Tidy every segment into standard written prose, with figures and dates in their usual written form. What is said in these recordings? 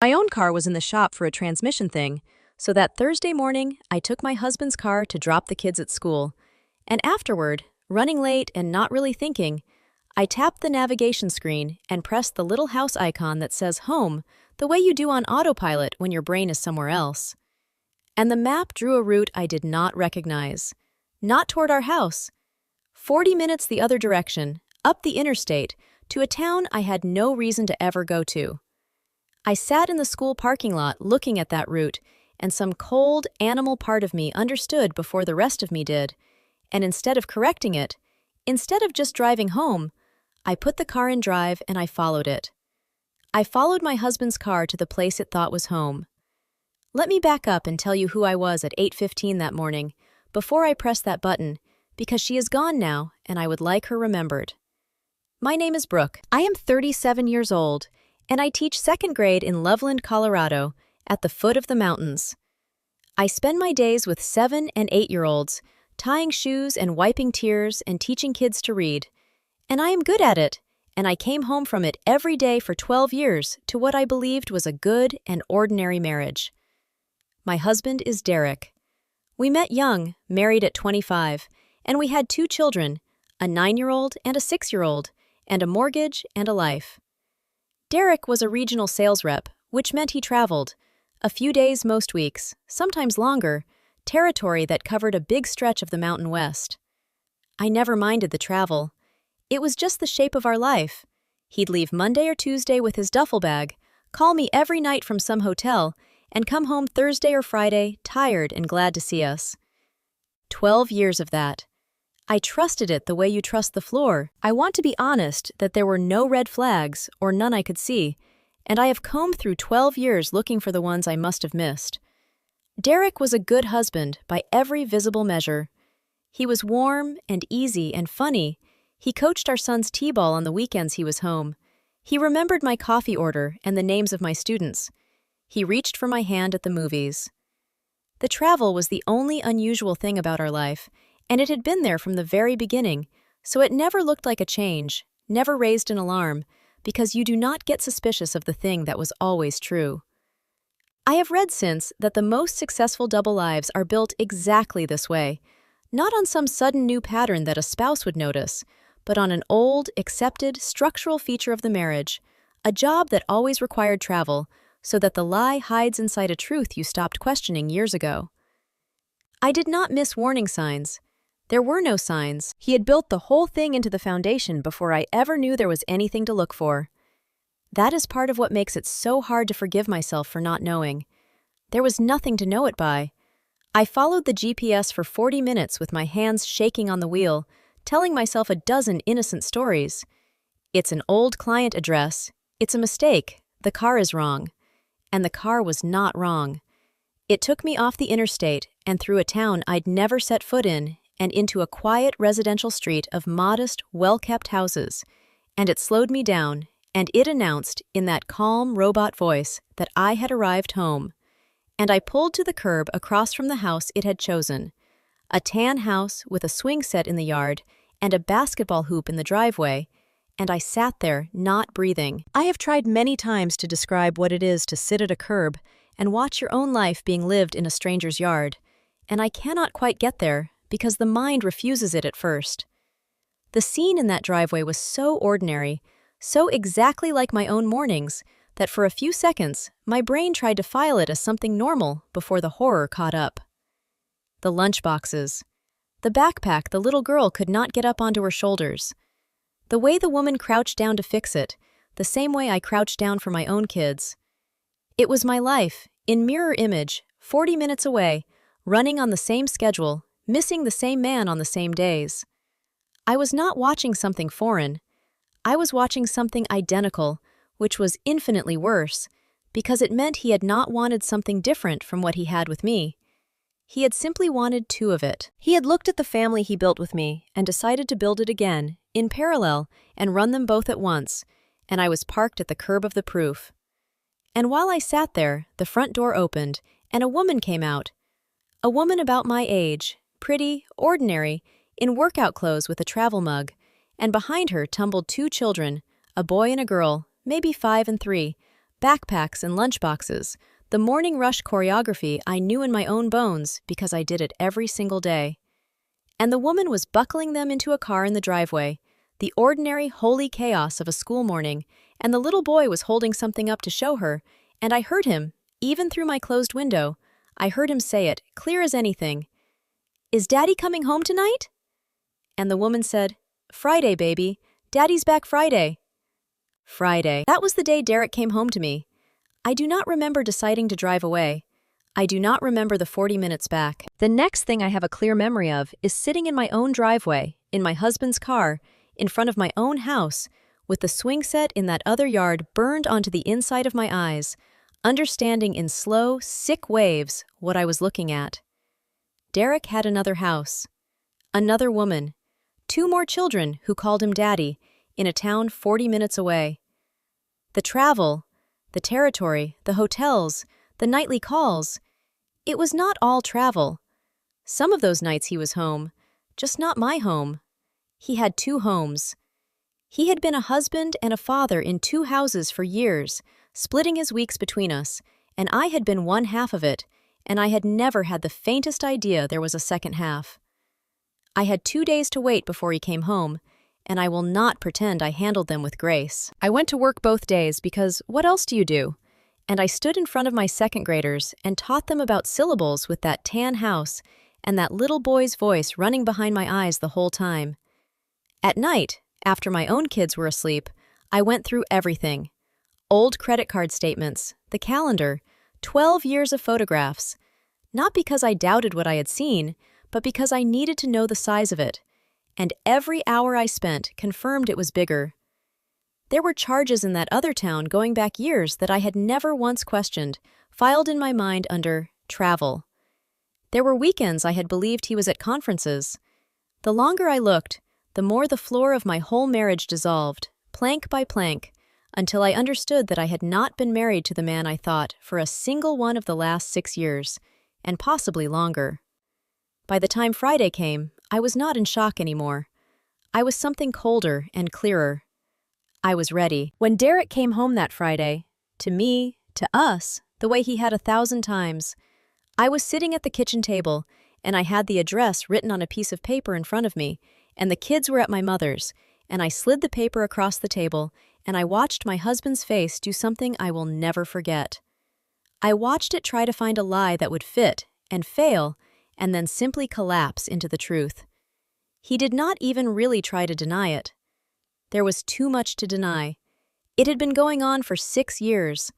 My own car was in the shop for a transmission thing, so that Thursday morning, I took my husband's car to drop the kids at school. And afterward, running late and not really thinking, I tapped the navigation screen and pressed the little house icon that says home, the way you do on autopilot when your brain is somewhere else. And the map drew a route I did not recognize. Not toward our house. 40 minutes the other direction, up the interstate, to a town I had no reason to ever go to. I sat in the school parking lot looking at that route, and some cold, animal part of me understood before the rest of me did. And instead of correcting it, instead of just driving home, I put the car in drive and I followed it. I followed my husband's car to the place it thought was home. Let me back up and tell you who I was at 8:15 that morning, before I pressed that button, because she is gone now and I would like her remembered. My name is Brooke. I am 37 years old, and I teach second grade in Loveland, Colorado, at the foot of the mountains. I spend my days with 7- and 8-year-olds, tying shoes and wiping tears and teaching kids to read. And I am good at it, and I came home from it every day for 12 years to what I believed was a good and ordinary marriage. My husband is Derek. We met young, married at 25, and we had 2 children, a 9-year-old and a 6-year-old, and a mortgage and a life. Derek was a regional sales rep, which meant he traveled, a few days most weeks, sometimes longer, territory that covered a big stretch of the Mountain West. I never minded the travel. It was just the shape of our life. He'd leave Monday or Tuesday with his duffel bag, call me every night from some hotel, and come home Thursday or Friday, tired and glad to see us. 12 years of that. I trusted it the way you trust the floor. I want to be honest that there were no red flags, or none I could see, and I have combed through 12 years looking for the ones I must have missed. Derek was a good husband by every visible measure. He was warm and easy and funny. He coached our son's t-ball on the weekends he was home. He remembered my coffee order and the names of my students. He reached for my hand at the movies. The travel was the only unusual thing about our life, and it had been there from the very beginning, so it never looked like a change, never raised an alarm, because you do not get suspicious of the thing that was always true. I have read since that the most successful double lives are built exactly this way, not on some sudden new pattern that a spouse would notice, but on an old, accepted, structural feature of the marriage, a job that always required travel, so that the lie hides inside a truth you stopped questioning years ago. I did not miss warning signs. There were no signs. He had built the whole thing into the foundation before I ever knew there was anything to look for. That is part of what makes it so hard to forgive myself for not knowing. There was nothing to know it by. I followed the GPS for 40 minutes with my hands shaking on the wheel, telling myself a dozen innocent stories. It's an old client address. It's a mistake. The car is wrong. And the car was not wrong. It took me off the interstate and through a town I'd never set foot in, and into a quiet residential street of modest, well-kept houses, and it slowed me down, and it announced in that calm robot voice that I had arrived home. And I pulled to the curb across from the house it had chosen, a tan house with a swing set in the yard and a basketball hoop in the driveway, and I sat there, not breathing. I have tried many times to describe what it is to sit at a curb and watch your own life being lived in a stranger's yard, and I cannot quite get there, because the mind refuses it at first. The scene in that driveway was so ordinary, so exactly like my own mornings, that for a few seconds, my brain tried to file it as something normal before the horror caught up. The lunchboxes. The backpack the little girl could not get up onto her shoulders. The way the woman crouched down to fix it, the same way I crouched down for my own kids. It was my life, in mirror image, 40 minutes away, running on the same schedule, missing the same man on the same days. I was not watching something foreign. I was watching something identical, which was infinitely worse, because it meant he had not wanted something different from what he had with me. He had simply wanted 2 of it. He had looked at the family he built with me and decided to build it again, in parallel, and run them both at once, and I was parked at the curb of the proof. And while I sat there, the front door opened, and a woman came out. A woman about my age, pretty, ordinary, in workout clothes with a travel mug, and behind her tumbled 2 children, a boy and a girl, maybe 5 and 3, backpacks and lunchboxes, the morning rush choreography I knew in my own bones because I did it every single day. And the woman was buckling them into a car in the driveway, the ordinary holy chaos of a school morning, and the little boy was holding something up to show her, and I heard him, even through my closed window, I heard him say it, clear as anything. "Is Daddy coming home tonight?" And the woman said, "Friday, baby. Daddy's back Friday." Friday. That was the day Derek came home to me. I do not remember deciding to drive away. I do not remember the 40 minutes back. The next thing I have a clear memory of is sitting in my own driveway, in my husband's car, in front of my own house, with the swing set in that other yard burned onto the inside of my eyes, understanding in slow, sick waves what I was looking at. Derek had another house, another woman, 2 more children who called him Daddy, in a town 40 minutes away. The travel, the territory, the hotels, the nightly calls, it was not all travel. Some of those nights he was home, just not my home. He had 2 homes. He had been a husband and a father in 2 houses for years, splitting his weeks between us, and I had been one half of it, and I had never had the faintest idea there was a second half. I had 2 days to wait before he came home, and I will not pretend I handled them with grace. I went to work both days because what else do you do? And I stood in front of my second graders and taught them about syllables with that tan house and that little boy's voice running behind my eyes the whole time. At night, after my own kids were asleep, I went through everything. Old credit card statements, the calendar, 12 years of photographs. Not because I doubted what I had seen, but because I needed to know the size of it. And every hour I spent confirmed it was bigger. There were charges in that other town going back years that I had never once questioned, filed in my mind under travel. There were weekends I had believed he was at conferences. The longer I looked, the more the floor of my whole marriage dissolved, plank by plank, until I understood that I had not been married to the man I thought for a single one of the last 6 years, and possibly longer. By the time Friday came, I was not in shock anymore. I was something colder and clearer. I was ready. When Derek came home that Friday, to me, to us, the way he had 1,000 times, I was sitting at the kitchen table, and I had the address written on a piece of paper in front of me, and the kids were at my mother's, and I slid the paper across the table, and I watched my husband's face do something I will never forget. I watched it try to find a lie that would fit, and fail, and then simply collapse into the truth. He did not even really try to deny it. There was too much to deny. It had been going on for 6 years.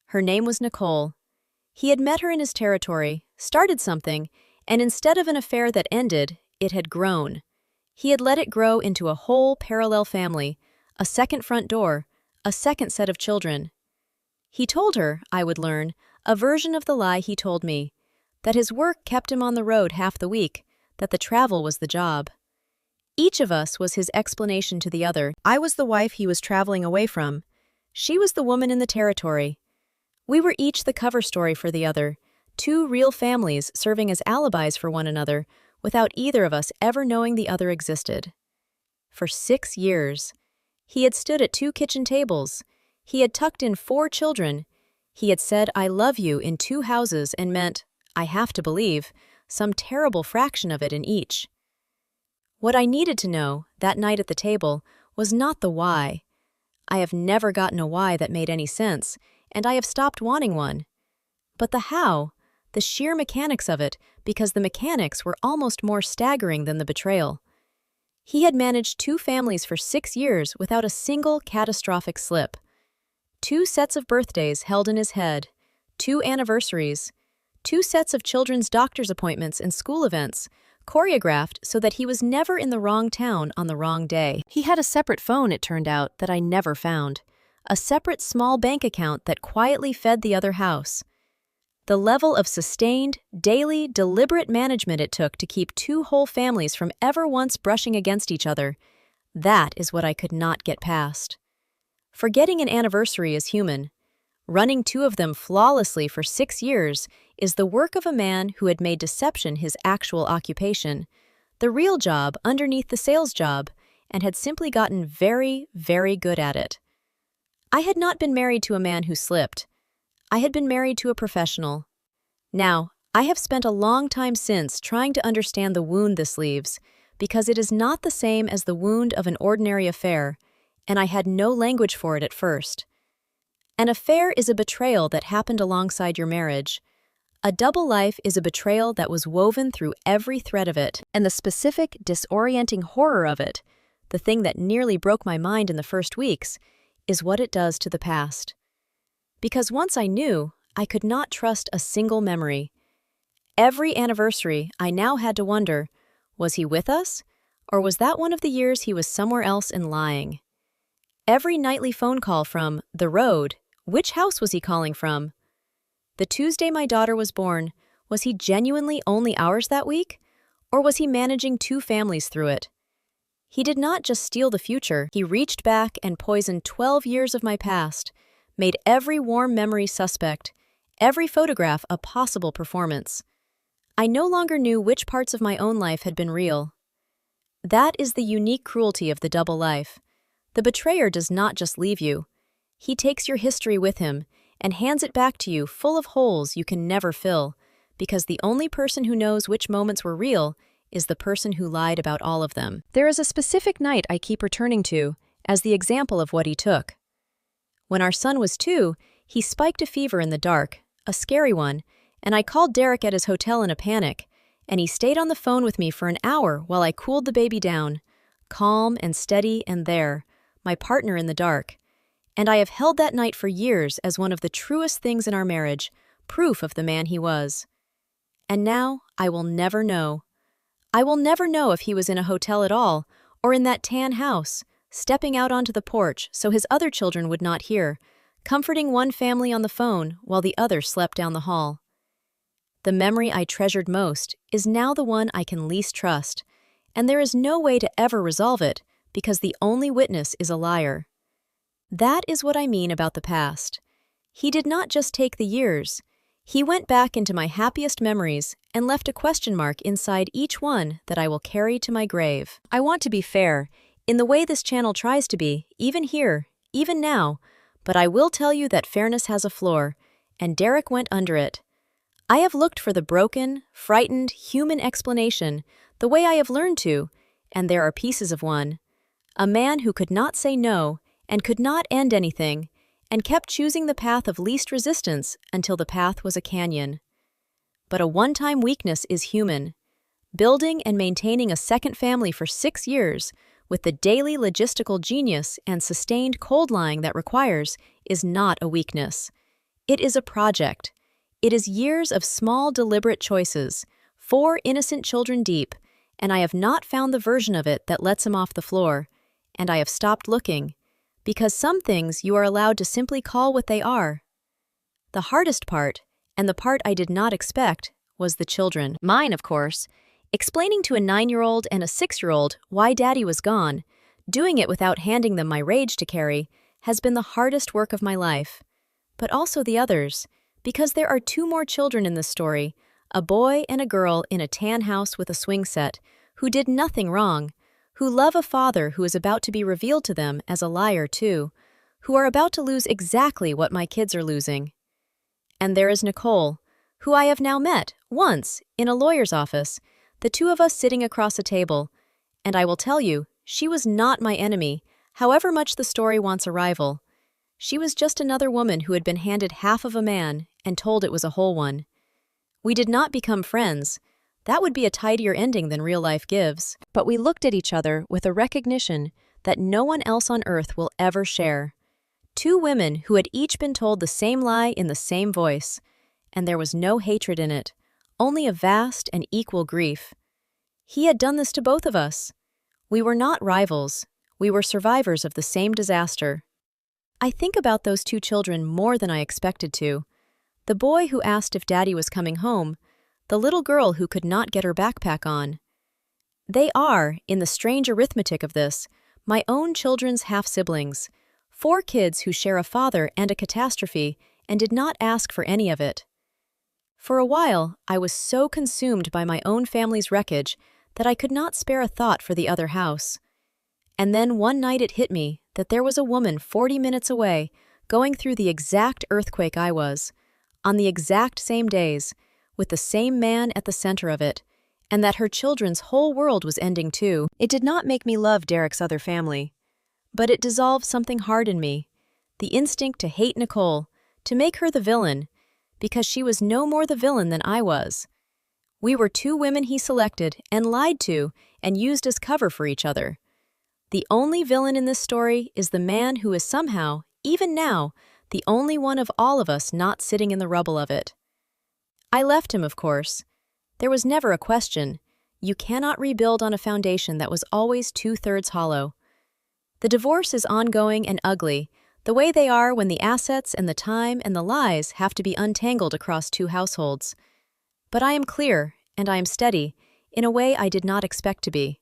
Her name was Nicole. He had met her in his territory, started something, and instead of an affair that ended, it had grown. He had let it grow into a whole parallel family, a second front door, a second set of children. He told her, I would learn, a version of the lie he told me, that his work kept him on the road half the week, that the travel was the job. Each of us was his explanation to the other. I was the wife he was traveling away from. She was the woman in the territory. We were each the cover story for the other, 2 real families serving as alibis for one another, without either of us ever knowing the other existed. For 6 years, he had stood at 2 kitchen tables. He had tucked in 4 children. He had said, I love you in 2 houses and meant, I have to believe, some terrible fraction of it in each. What I needed to know, that night at the table, was not the why. I have never gotten a why that made any sense, and I have stopped wanting one. But the how, the sheer mechanics of it, because the mechanics were almost more staggering than the betrayal. He had managed 2 families for 6 years without a single catastrophic slip. 2 sets of birthdays held in his head, 2 anniversaries, 2 sets of children's doctor's appointments and school events, choreographed so that he was never in the wrong town on the wrong day. He had a separate phone, it turned out, that I never found. A separate small bank account that quietly fed the other house. The level of sustained, daily, deliberate management it took to keep 2 whole families from ever once brushing against each other, that is what I could not get past. Forgetting an anniversary is human. Running 2 of them flawlessly for 6 years is the work of a man who had made deception his actual occupation, the real job underneath the sales job, and had simply gotten very, very good at it. I had not been married to a man who slipped. I had been married to a professional. Now, I have spent a long time since trying to understand the wound this leaves, because it is not the same as the wound of an ordinary affair, and I had no language for it at first. An affair is a betrayal that happened alongside your marriage. A double life is a betrayal that was woven through every thread of it, and the specific, disorienting horror of it, the thing that nearly broke my mind in the first weeks, is what it does to the past. Because once I knew, I could not trust a single memory. Every anniversary, I now had to wonder, was he with us? Or was that one of the years he was somewhere else and lying? Every nightly phone call from the road, which house was he calling from? The Tuesday my daughter was born, was he genuinely only ours that week? Or was he managing 2 families through it? He did not just steal the future, he reached back and poisoned 12 years of my past, made every warm memory suspect, every photograph a possible performance. I no longer knew which parts of my own life had been real. That is the unique cruelty of the double life. The betrayer does not just leave you. He takes your history with him and hands it back to you full of holes you can never fill, because the only person who knows which moments were real is the person who lied about all of them. There is a specific night I keep returning to as the example of what he took. When our son was 2, he spiked a fever in the dark, a scary one, and I called Derek at his hotel in a panic, and he stayed on the phone with me for an hour while I cooled the baby down, calm and steady and there, my partner in the dark. And I have held that night for years as one of the truest things in our marriage, proof of the man he was. And now, I will never know. I will never know if he was in a hotel at all, or in that tan house, stepping out onto the porch so his other children would not hear, comforting one family on the phone while the other slept down the hall. The memory I treasured most is now the one I can least trust, and there is no way to ever resolve it because the only witness is a liar. That is what I mean about the past. He did not just take the years. He went back into my happiest memories and left a question mark inside each one that I will carry to my grave. I want to be fair, in the way this channel tries to be, even here, even now, but I will tell you that fairness has a floor, and Derek went under it. I have looked for the broken, frightened, human explanation, the way I have learned to, and there are pieces of one. A man who could not say no, and could not end anything, and kept choosing the path of least resistance until the path was a canyon. But a one-time weakness is human. Building and maintaining a second family for 6 years, with the daily logistical genius and sustained cold lying that requires, is not a weakness. It is a project. It is years of small, deliberate choices, 4 innocent children deep, and I have not found the version of it that lets him off the floor, and I have stopped looking. Because some things you are allowed to simply call what they are. The hardest part, and the part I did not expect, was the children. Mine, of course. Explaining to a 9-year-old and a 6-year-old why Daddy was gone, doing it without handing them my rage to carry, has been the hardest work of my life. But also the others, because there are 2 more children in this story, a boy and a girl in a tan house with a swing set, who did nothing wrong, who love a father who is about to be revealed to them as a liar too, who are about to lose exactly what my kids are losing. And there is Nicole, who I have now met, once, in a lawyer's office, the 2 of us sitting across a table, and I will tell you, she was not my enemy, however much the story wants a rival. She was just another woman who had been handed half of a man and told it was a whole one. We did not become friends. That would be a tidier ending than real life gives. But we looked at each other with a recognition that no one else on earth will ever share. 2 women who had each been told the same lie in the same voice, and there was no hatred in it, only a vast and equal grief. He had done this to both of us. We were not rivals. We were survivors of the same disaster. I think about those 2 children more than I expected to. The boy who asked if Daddy was coming home, the little girl who could not get her backpack on. They are, in the strange arithmetic of this, my own children's half-siblings, 4 kids who share a father and a catastrophe and did not ask for any of it. For a while, I was so consumed by my own family's wreckage that I could not spare a thought for the other house. And then one night it hit me that there was a woman 40 minutes away going through the exact earthquake I was, on the exact same days, with the same man at the center of it, and that her children's whole world was ending too. It did not make me love Derek's other family, but it dissolved something hard in me, the instinct to hate Nicole, to make her the villain, because she was no more the villain than I was. We were two women he selected and lied to and used as cover for each other. The only villain in this story is the man who is somehow, even now, the only one of all of us not sitting in the rubble of it. I left him, of course. There was never a question. You cannot rebuild on a foundation that was always 2/3 hollow. The divorce is ongoing and ugly, the way they are when the assets and the time and the lies have to be untangled across two households. But I am clear, and I am steady, in a way I did not expect to be.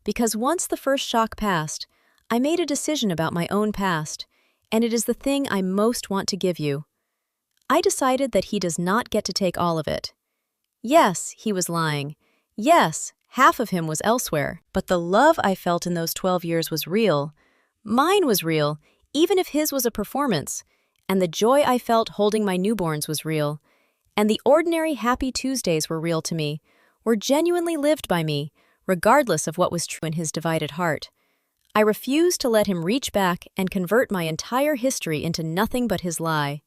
Because once the first shock passed, I made a decision about my own past, and it is the thing I most want to give you. I decided that he does not get to take all of it. Yes, he was lying. Yes, half of him was elsewhere. But the love I felt in those 12 years was real. Mine was real, even if his was a performance. And the joy I felt holding my newborns was real. And the ordinary happy Tuesdays were real to me, were genuinely lived by me, regardless of what was true in his divided heart. I refused to let him reach back and convert my entire history into nothing but his lie.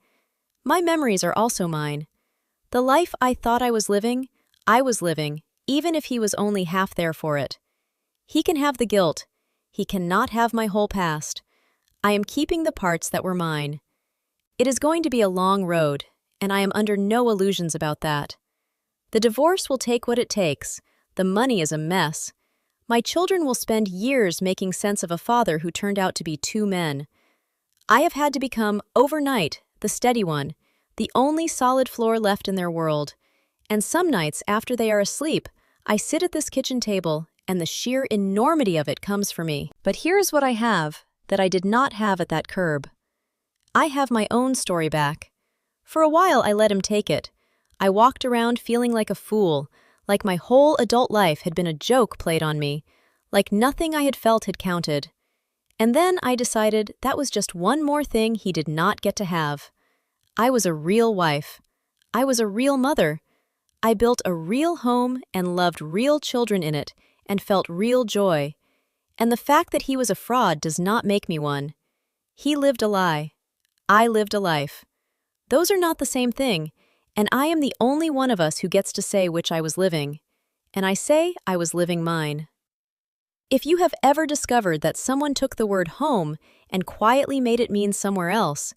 My memories are also mine. The life I thought I was living, even if he was only half there for it. He can have the guilt. He cannot have my whole past. I am keeping the parts that were mine. It is going to be a long road, and I am under no illusions about that. The divorce will take what it takes. The money is a mess. My children will spend years making sense of a father who turned out to be two men. I have had to become, overnight, the steady one, the only solid floor left in their world. And some nights after they are asleep, I sit at this kitchen table, and the sheer enormity of it comes for me. But here's what I have that I did not have at that curb. I have my own story back. For a while I let him take it. I walked around feeling like a fool, like my whole adult life had been a joke played on me, like nothing I had felt had counted. And then I decided that was just one more thing he did not get to have. I was a real wife. I was a real mother. I built a real home and loved real children in it and felt real joy. And the fact that he was a fraud does not make me one. He lived a lie. I lived a life. Those are not the same thing, and I am the only one of us who gets to say which I was living. And I say I was living mine. If you have ever discovered that someone took the word home and quietly made it mean somewhere else,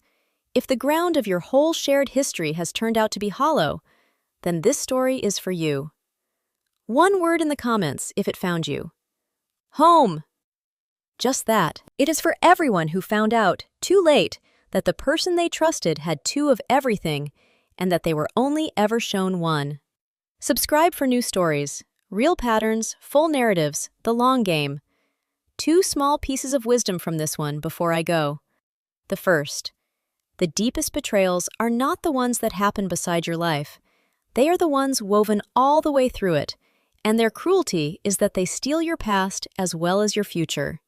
if the ground of your whole shared history has turned out to be hollow, then this story is for you. One word in the comments if it found you. Home. Just that. It is for everyone who found out, too late, that the person they trusted had two of everything and that they were only ever shown one. Subscribe for new stories, real patterns, full narratives, the long game. 2 small pieces of wisdom from this one before I go. The first. The deepest betrayals are not the ones that happen beside your life. They are the ones woven all the way through it, and their cruelty is that they steal your past as well as your future.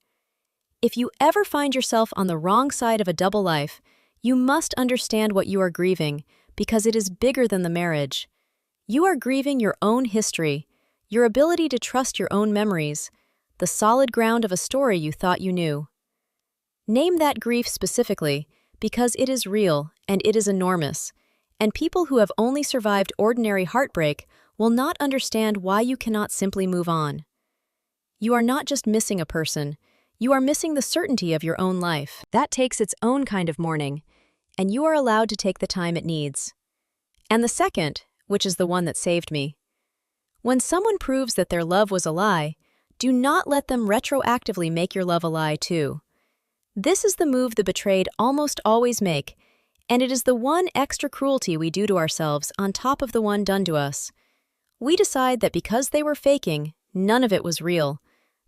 If you ever find yourself on the wrong side of a double life, you must understand what you are grieving, because it is bigger than the marriage. You are grieving your own history, your ability to trust your own memories, the solid ground of a story you thought you knew. Name that grief specifically, because it is real and it is enormous, and people who have only survived ordinary heartbreak will not understand why you cannot simply move on. You are not just missing a person, you are missing the certainty of your own life. That takes its own kind of mourning, and you are allowed to take the time it needs. And the second, which is the one that saved me. When someone proves that their love was a lie, do not let them retroactively make your love a lie too. This is the move the betrayed almost always make, and it is the one extra cruelty we do to ourselves on top of the one done to us. We decide that because they were faking, none of it was real,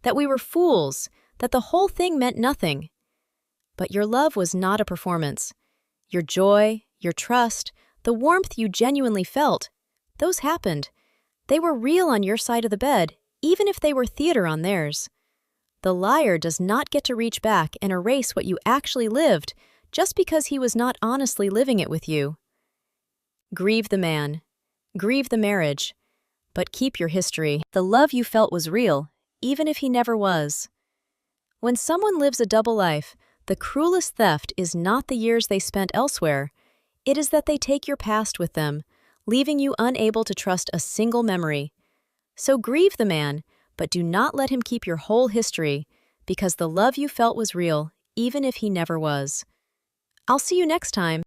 that we were fools, that the whole thing meant nothing. But your love was not a performance. Your joy, your trust, the warmth you genuinely felt, those happened. They were real on your side of the bed, even if they were theater on theirs. The liar does not get to reach back and erase what you actually lived just because he was not honestly living it with you. Grieve the man. Grieve the marriage. But keep your history. The love you felt was real, even if he never was. When someone lives a double life, the cruelest theft is not the years they spent elsewhere. It is that they take your past with them, leaving you unable to trust a single memory. So grieve the man, but do not let him keep your whole history, because the love you felt was real, even if he never was. I'll see you next time.